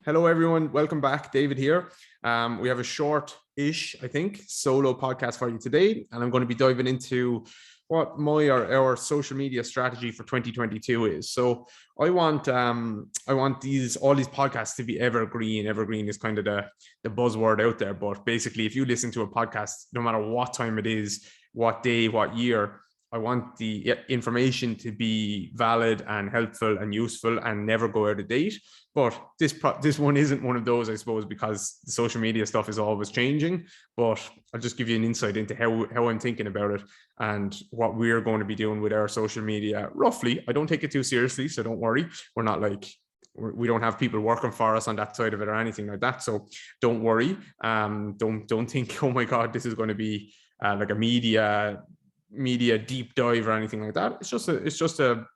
Hello, everyone. Welcome back. David here. We have a short-ish, I think, solo podcast for you today, and I'm going to be diving into what my or our social media strategy for 2022 is. So I want all these podcasts to be evergreen. Evergreen is kind of the buzzword out there, but basically, if you listen to a podcast, no matter what time it is, what day, what year, I want the information to be valid and helpful and useful and never go out of date. But this one isn't one of those, I suppose, because the social media stuff is always changing. But I'll just give you an insight into how I'm thinking about it and what we're going to be doing with our social media. Roughly, I don't take it too seriously, so don't worry. We don't have people working for us on that side of it or anything like that. So don't worry. Don't think, oh my God, this is going to be like a media deep dive or anything like that. It's just a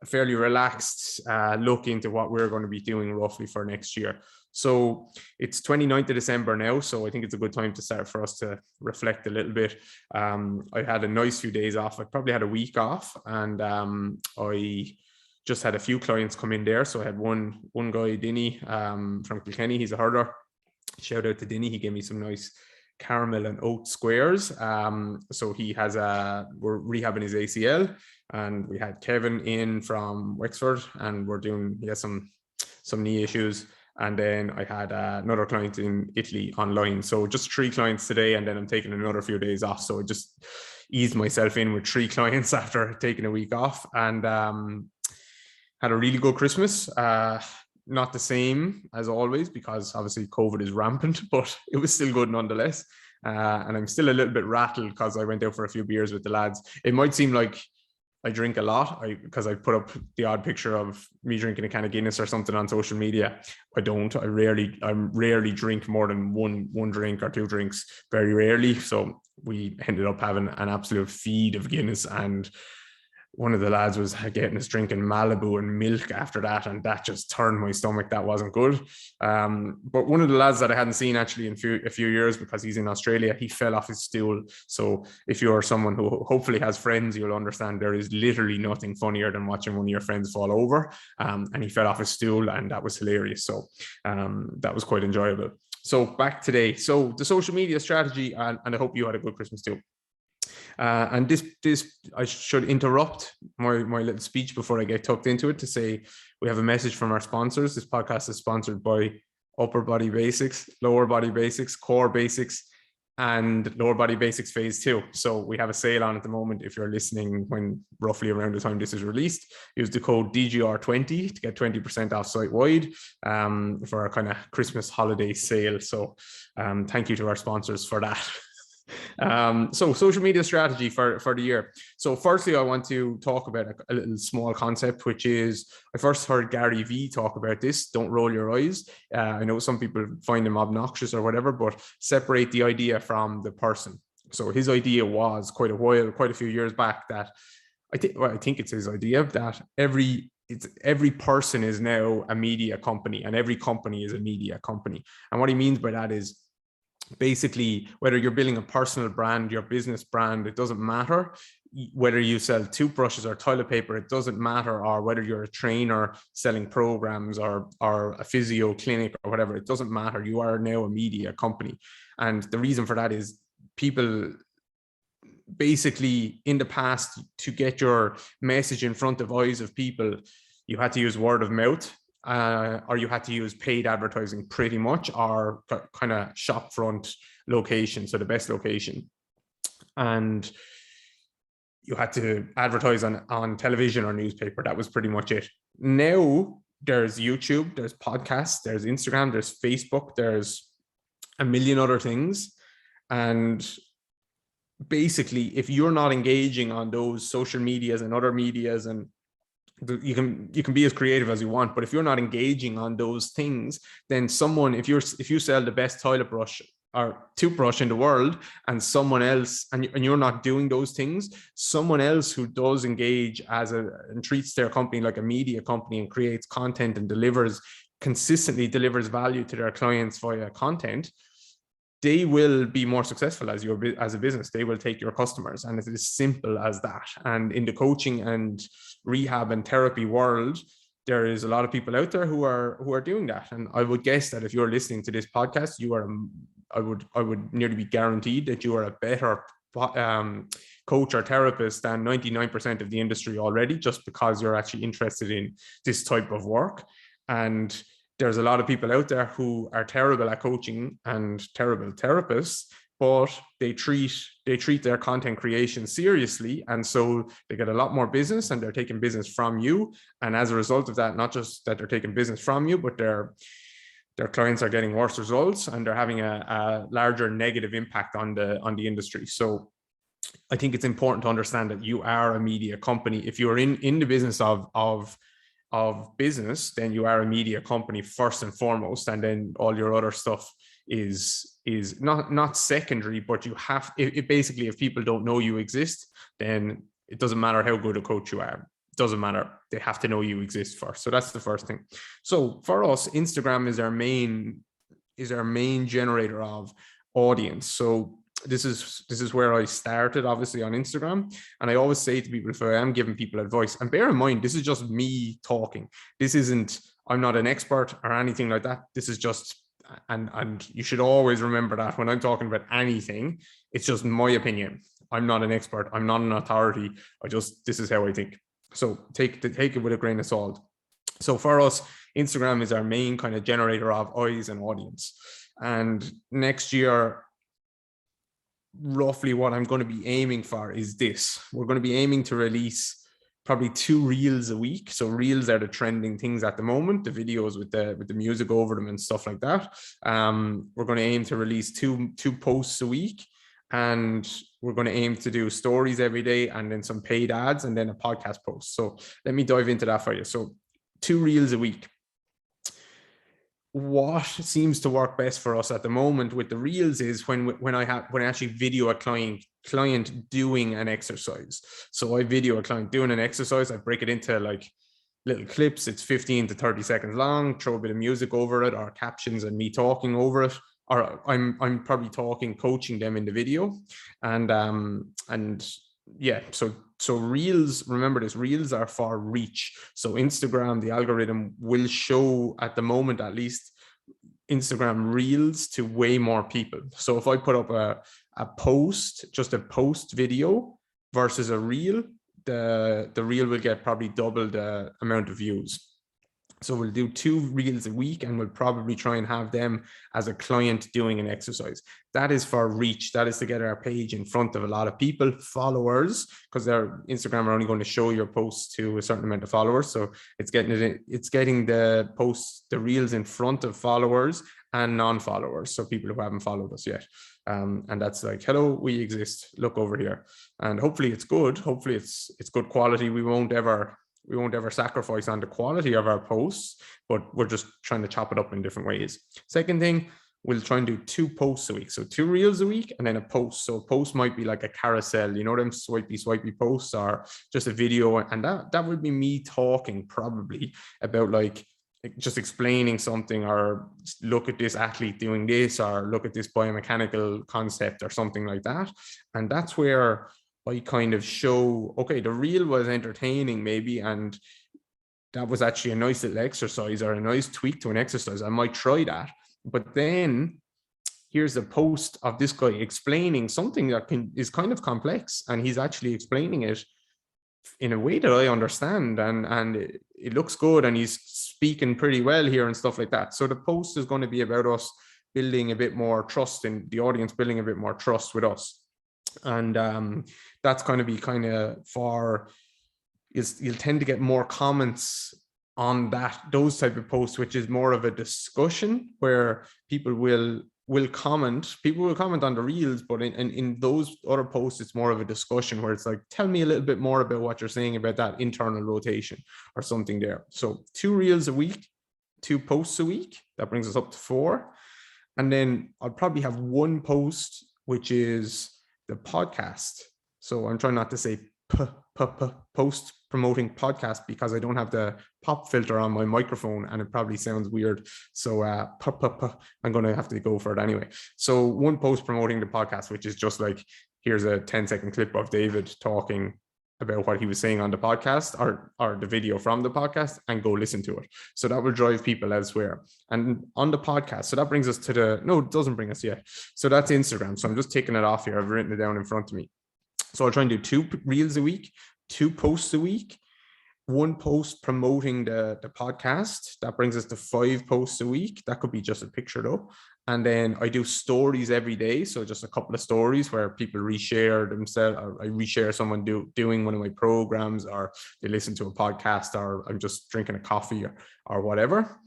fairly relaxed look into what we're going to be doing roughly for next year. So it's 29th of December now, so I think it's a good time to start for us to reflect a little bit. I had a nice few days off. I probably had a week off, and I just had a few clients come in there. So I had one guy, Dinny, from Kilkenny. He's a herder. Shout out to Dinny. He gave me some nice caramel and oat squares. So he has we're rehabbing his ACL, and we had Kevin in from Wexford, and he has some knee issues. And then I had another client in Italy online. So just 3 clients today, and then I'm taking another few days off. So I just eased myself in with 3 clients after taking a week off, and had a really good Christmas. Not the same as always, because obviously COVID is rampant, but it was still good nonetheless. And I'm still a little bit rattled because I went out for a few beers with the lads. It might seem like I drink a lot because I put up the odd picture of me drinking a can of Guinness or something on social media. I don't. I rarely drink more than one drink or 2 drinks, very rarely. So we ended up having an absolute feed of Guinness, and one of the lads was getting us drinking Malibu and milk after that, and that just turned my stomach. That wasn't good. But one of the lads that I hadn't seen actually in a few years, because he's in Australia, he fell off his stool. So if you're someone who hopefully has friends, you'll understand there is literally nothing funnier than watching one of your friends fall over. And he fell off his stool, and that was hilarious. So that was quite enjoyable. So back today. So the social media strategy, and I hope you had a good Christmas too. And this I should interrupt my little speech before I get tucked into it to say we have a message from our sponsors. This podcast is sponsored by Upper Body Basics, Lower Body Basics, Core Basics, and Lower Body Basics Phase 2. So we have a sale on at the moment. If you're listening when roughly around the time this is released, use the code DGR20 to get 20% off site-wide for our kind of Christmas holiday sale. So thank you to our sponsors for that. So social media strategy for the year. So firstly, I want to talk about a little small concept, which is I first heard Gary Vee talk about this. Don't roll your eyes. I know some people find him obnoxious or whatever, but separate the idea from the person. So his idea was quite a few years back, that I think it's his idea that every person is now a media company, and every company is a media company. And what he means by that is, basically, whether you're building a personal brand, your business brand, it doesn't matter. Whether you sell toothbrushes or toilet paper, it doesn't matter. Or whether you're a trainer selling programs or a physio clinic or whatever, it doesn't matter. You are now a media company. And the reason for that is people basically, in the past, to get your message in front of eyes of people, you had to use word of mouth. Or you had to use paid advertising pretty much, or kind of shop front location, so the best location. And you had to advertise on television or newspaper. That was pretty much it. Now there's YouTube, there's podcasts, there's Instagram, there's Facebook, there's a million other things. And basically, if you're not engaging on those social medias and other medias, and you can be as creative as you want, but if you're not engaging on those things, then someone, if you sell the best toilet brush or toothbrush in the world, and someone else, and you're not doing those things, someone else who does engage and treats their company like a media company and creates content and consistently delivers value to their clients via content, they will be more successful as a business. They will take your customers, and it's as simple as that. And in the coaching and rehab and therapy world, there is a lot of people out there who are doing that. And I would guess that if you're listening to this podcast, you are, I would nearly be guaranteed that you are a better coach or therapist than 99% of the industry already, just because you're actually interested in this type of work. And there's a lot of people out there who are terrible at coaching and terrible therapists, but they treat their content creation seriously. And so they get a lot more business, and they're taking business from you. And as a result of that, not just that they're taking business from you, but their clients are getting worse results, and they're having a larger negative impact on the industry. So I think it's important to understand that you are a media company. If you're in the business of business, then you are a media company first and foremost, and then all your other stuff is not secondary. But you have, it basically, if people don't know you exist, then it doesn't matter how good a coach you are. It doesn't matter. They have to know you exist first. So that's the first thing. So for us, Instagram is our main generator of audience. So this is where I started, obviously, on Instagram. And I always say to people, if I am giving people advice, and bear in mind, this is just me talking. This isn't, I'm not an expert or anything like that. This is just, and you should always remember that when I'm talking about anything, it's just my opinion. I'm not an expert. I'm not an authority. This is how I think. So take it with a grain of salt. So for us, Instagram is our main kind of generator of eyes and audience. And next year, roughly what I'm going to be aiming for is this. We're going to be aiming to release probably 2 reels a week. So reels are the trending things at the moment, the videos with the music over them and stuff like that. We're going to aim to release two posts a week, and we're going to aim to do stories every day, and then some paid ads, and then a podcast post. So let me dive into that for you. So 2 reels a week. What seems to work best for us at the moment with the reels is when I actually video a client doing an exercise. So I video a client doing an exercise. I break it into like little clips. It's 15 to 30 seconds long, throw a bit of music over it, or captions and me talking over it, or I'm probably coaching them in the video. And yeah, so reels, remember this, reels are for reach. So Instagram, the algorithm will show, at the moment at least, Instagram reels to way more people. So if I put up a post, just a post video versus a reel, the reel will get probably double the amount of views. So we'll do 2 reels a week, and we'll probably try and have them as a client doing an exercise. That is for reach. That is to get our page in front of a lot of people, followers, because their Instagram are only going to show your posts to a certain amount of followers. So it's getting the posts, the reels, in front of followers and non-followers. So people who haven't followed us yet. And that's like, hello, we exist. Look over here. And hopefully it's good. Hopefully it's good quality. We won't ever sacrifice on the quality of our posts, but we're just trying to chop it up in different ways. Second thing, we'll try and do 2 posts a week. So 2 reels a week, and then a post. So a post might be like a carousel, them swipey posts, or just a video. And that would be me talking probably about like just explaining something, or look at this athlete doing this, or look at this biomechanical concept or something like that. And that's where I kind of show, okay, the reel was entertaining maybe, and that was actually a nice little exercise or a nice tweak to an exercise. I might try that. But then here's a post of this guy explaining something that is kind of complex, and he's actually explaining it in a way that I understand, and it looks good, and he's speaking pretty well here and stuff like that. So the post is going to be about us building a bit more trust in the audience, building a bit more trust with us. And that's going to be kind of you'll tend to get more comments on those type of posts, which is more of a discussion, where people will comment. People will comment on the reels, but in those other posts, it's more of a discussion where it's like, tell me a little bit more about what you're saying about that internal rotation or something there. So 2 reels a week, 2 posts a week, that brings us up to 4. And then I'll probably have 1 post, which is the podcast. So I'm trying not to say post promoting podcast, because I don't have the pop filter on my microphone and it probably sounds weird. So I'm going to have to go for it anyway. So 1 post promoting the podcast, which is just like, here's a 10-second clip of David talking about what he was saying on the podcast or the video from the podcast and go listen to it. So that will drive people elsewhere. And on the podcast, so that brings us to no, it doesn't bring us yet. So that's Instagram. So I'm just taking it off here. I've written it down in front of me. So I'll try and do 2 reels a week, 2 posts a week, 1 post promoting the podcast. That brings us to 5 posts a week. That could be just a picture though. And then I do stories every day. So just a couple of stories where people reshare themselves, or I reshare someone doing one of my programs, or they listen to a podcast, or I'm just drinking a coffee or whatever.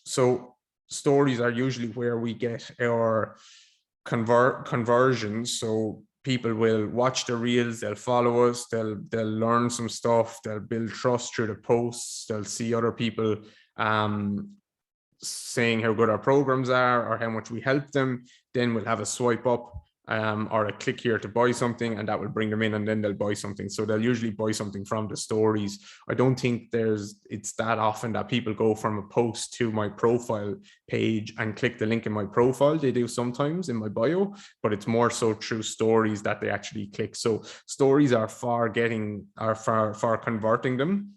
So stories are usually where we get our conversions. So people will watch the reels, they'll follow us, they'll learn some stuff, they'll build trust through the posts, they'll see other people saying how good our programs are or how much we help them. Then we'll have a swipe up or a click here to buy something, and that will bring them in, and then they'll buy something. So they'll usually buy something from the stories. I don't think it's that often that people go from a post to my profile page and click the link in my profile. They do sometimes in my bio, but it's more so through stories that they actually click. So stories are for converting them.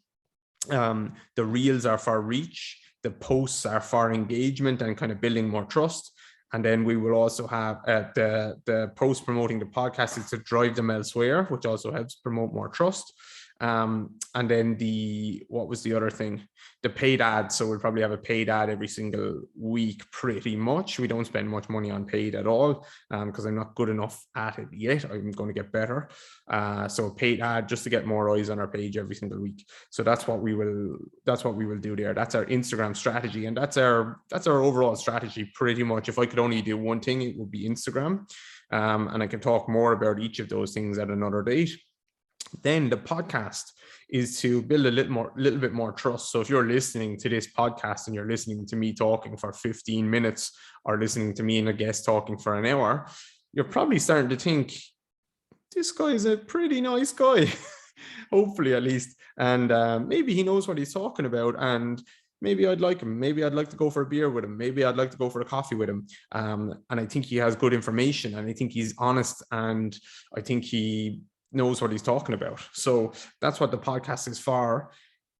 The reels are for reach. The posts are for engagement and kind of building more trust. And then we will also have the post promoting the podcast is to drive them elsewhere, which also helps promote more trust. And then what was the other thing? The paid ads. So we'll probably have a paid ad every single week, pretty much. We don't spend much money on paid at all because I'm not good enough at it yet. I'm going to get better. So a paid ad just to get more eyes on our page every single week. So that's what we will do there. That's our Instagram strategy, and that's our overall strategy pretty much. If I could only do one thing, it would be Instagram. And I can talk more about each of those things at another date. Then the podcast is to build a little bit more trust. So if you're listening to this podcast and you're listening to me talking for 15 minutes or listening to me and a guest talking for an hour, you're probably starting to think, this guy is a pretty nice guy, hopefully at least. And maybe he knows what he's talking about, and maybe I'd like him. Maybe I'd like to go for a beer with him. Maybe I'd like to go for a coffee with him. And I think he has good information, and I think he's honest, and I think he knows what he's talking about. So that's what the podcast is for,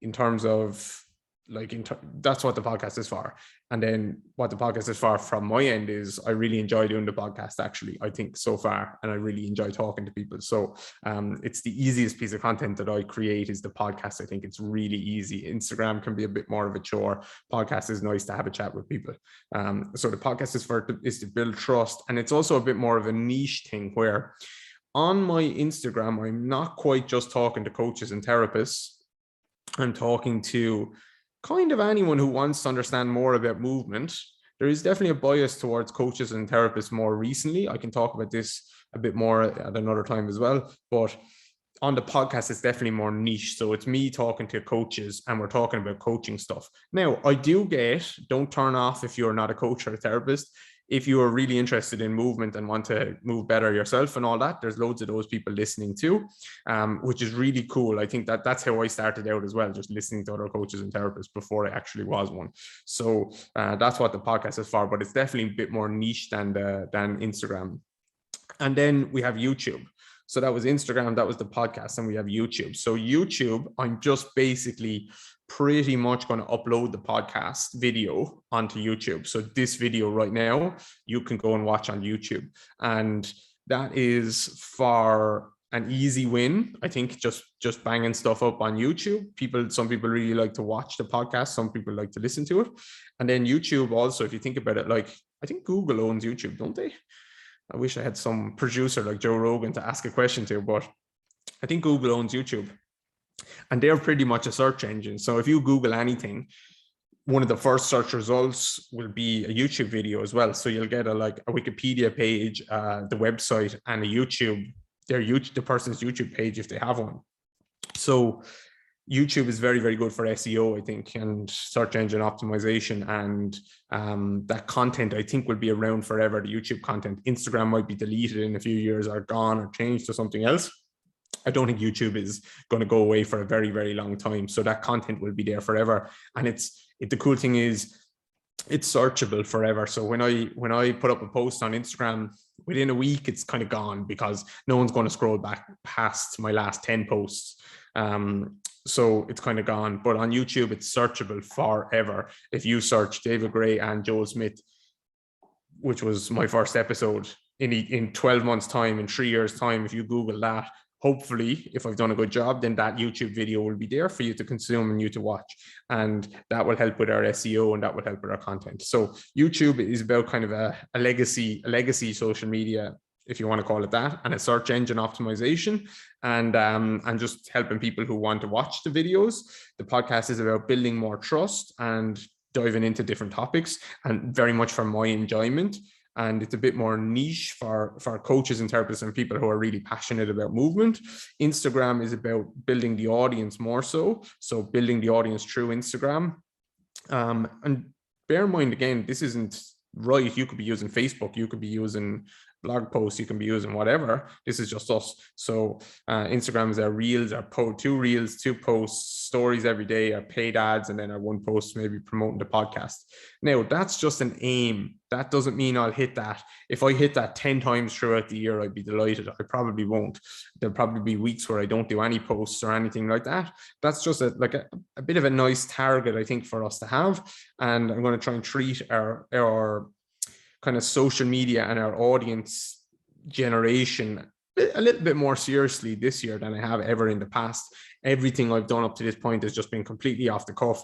in terms of that's what the podcast is for. And then what the podcast is for from my end is I really enjoy doing the podcast, actually, I think, so far, and I really enjoy talking to people. So it's the easiest piece of content that I create is the podcast. I think it's really easy. Instagram can be a bit more of a chore. Podcast is nice to have a chat with people. So the podcast is to build trust, and it's also a bit more of a niche thing where on my Instagram, I'm not quite just talking to coaches and therapists. I'm talking to kind of anyone who wants to understand more about movement. There is definitely a bias towards coaches and therapists more recently. I can talk about this a bit more at another time as well. But on the podcast, it's definitely more niche. So it's me talking to coaches and we're talking about coaching stuff. Now, I do don't turn off if you're not a coach or a therapist. If you are really interested in movement and want to move better yourself and all that, there's loads of those people listening too, which is really cool. I think that's how I started out as well, just listening to other coaches and therapists before I actually was one. So that's what the podcast is for, but it's definitely a bit more niche than Instagram. And then we have YouTube. So that was Instagram, that was the podcast, and we have YouTube. So YouTube, I'm just basically pretty much going to upload the podcast video onto YouTube. So this video right now, you can go and watch on YouTube. And that is for an easy win. I think just banging stuff up on YouTube. Some people really like to watch the podcast. Some people like to listen to it. And then YouTube also, if you think about it, like I think Google owns YouTube, don't they? I wish I had some producer like Joe Rogan to ask a question to, but I think Google owns YouTube. And they're pretty much a search engine. So if you Google anything, one of the first search results will be a YouTube video as well. So you'll get a Wikipedia page, the website, and a YouTube, the person's YouTube page if they have one. So YouTube is very, very good for SEO, I think, and search engine optimization. And that content, I think, will be around forever, the YouTube content. Instagram might be deleted in a few years or gone or changed to something else. I don't think YouTube is going to go away for a very, very long time. So that content will be there forever. And the cool thing is it's searchable forever. So when I put up a post on Instagram, within a week, it's kind of gone because no one's going to scroll back past my last 10 posts. So it's kind of gone. But on YouTube, it's searchable forever. If you search David Gray and Joel Smith, which was my first episode, in 12 months time, in 3 years time, if you Google that, hopefully, if I've done a good job, then that YouTube video will be there for you to consume and you to watch. And that will help with our SEO, and that will help with our content. So YouTube is about kind of a legacy social media, if you want to call it that, and a search engine optimization, and just helping people who want to watch the videos. The podcast is about building more trust and diving into different topics, and very much for my enjoyment. And it's a bit more niche for coaches and therapists and people who are really passionate about movement. Instagram is about building the audience more so building the audience through Instagram. And bear in mind, again, this isn't right. You could be using Facebook, you could be using blog posts, you can be using whatever. This is just us. So Instagram is our reels, our 2 reels, 2 posts, stories every day, our paid ads, and then our 1 post maybe promoting the podcast. Now, that's just an aim. That doesn't mean I'll hit that. If I hit that 10 times throughout the year, I'd be delighted. I probably won't. There'll probably be weeks where I don't do any posts or anything like that. That's just a bit of a nice target, I think, for us to have. And I'm going to try and treat our kind of social media and our audience generation a little bit more seriously this year than I have ever in the past. Everything I've done up to this point has just been completely off the cuff.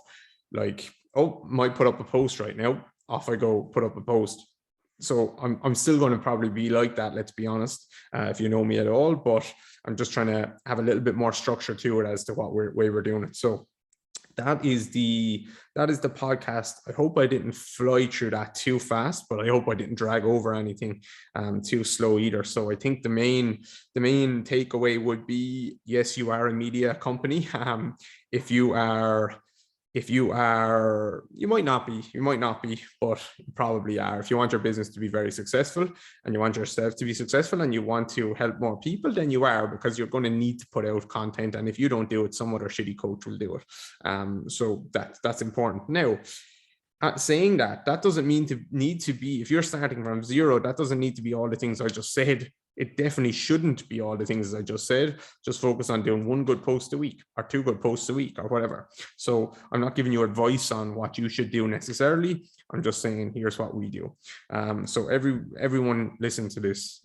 Like, oh, might put up a post right now. Off I go, put up a post. So I'm still going to probably be like that, let's be honest, if you know me at all. But I'm just trying to have a little bit more structure to it as to what way we're doing it. So that is the podcast. I hope I didn't fly through that too fast, but I hope I didn't drag over anything too slow either. So I think the main takeaway would be, yes, you are a media company. If you are, you might not be, but you probably are. If you want your business to be very successful and you want yourself to be successful and you want to help more people, then you are, because you're going to need to put out content. And if you don't do it, some other shitty coach will do it. So that's important. Now, saying that doesn't need to be, if you're starting from zero, that doesn't need to be all the things I just said. It definitely shouldn't be all the things I just said. Just focus on doing 1 good post a week or 2 good posts a week or whatever. So I'm not giving you advice on what you should do necessarily. I'm just saying, here's what we do. So everyone listen to this.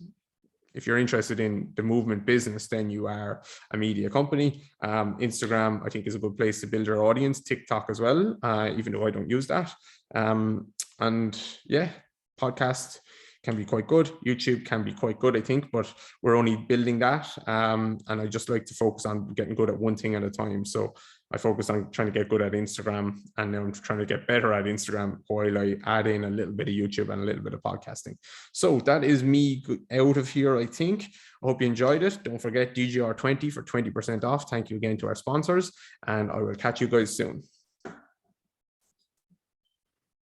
If you're interested in the movement business, then you are a media company. Instagram, I think, is a good place to build your audience. TikTok as well, even though I don't use that. And yeah, podcast can be quite good. YouTube can be quite good, I think, but we're only building that. And I just like to focus on getting good at one thing at a time. So I focus on trying to get good at Instagram, and now I'm trying to get better at Instagram while I add in a little bit of YouTube and a little bit of podcasting. So that is me out of here, I think. I hope you enjoyed it. Don't forget DGR20 for 20% off. Thank you again to our sponsors, and I will catch you guys soon.